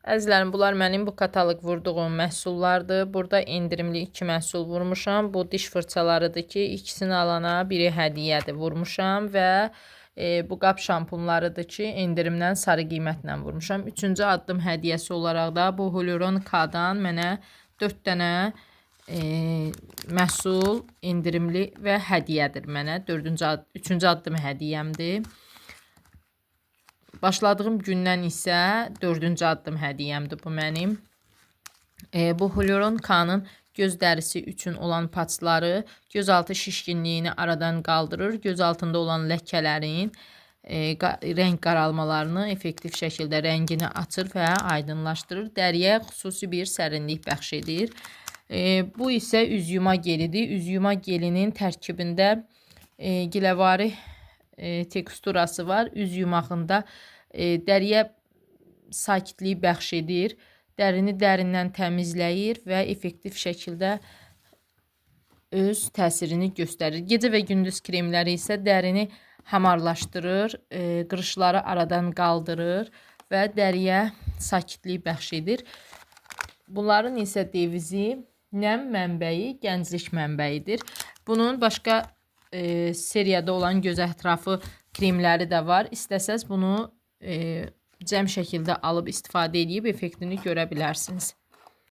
Əzizlərim, bunlar mənim bu kataloq vurduğum məhsullardır. Burada endirimli 2 məhsul vurmuşam. Bu diş fırçalarıdır ki, ikisini alana biri hədiyyədir vurmuşam və bu qap şampunlarıdır ki, endirimdən sarı qiymətlə vurmuşam. Üçüncü addım hədiyyəsi olaraq da bu Hyaluron K-dan mənə 4 dənə məhsul endirimli və hədiyyədir mənə. Üçüncü addım hədiyyəmdir. Başladığım gündən isə 4-cü addım hədiyyəmdir bu mənim. Bu Hyaluron K-nın göz dərisi üçün olan patçları göz altı şişkinliyini aradan qaldırır. Göz altında olan ləkələrin rəng qaralmalarını effektiv şəkildə rəngini açır və aydınlaşdırır. Dəriyə xüsusi bir sərinlik bəxş edir. Bu isə üz yuma gelidir. Üz yuma gelinin tərkibində giləvari teksturası var. Üz yumağında dəriyə sakitliyi bəxş edir. Dərini dərindən təmizləyir və effektiv şəkildə öz təsirini göstərir. Gecə və gündüz kremləri isə dərini hamarlaşdırır, qırışları aradan qaldırır və dəriyə sakitlik bəxş edir. Bunların isə devizi nəm mənbəyi, gənclik mənbəyidir. Bunun başqa seriyada olan göz ətrafı kremləri də var. İstəsəz bunu cəm şəkildə alıb istifadə edib effektini görə bilərsiniz.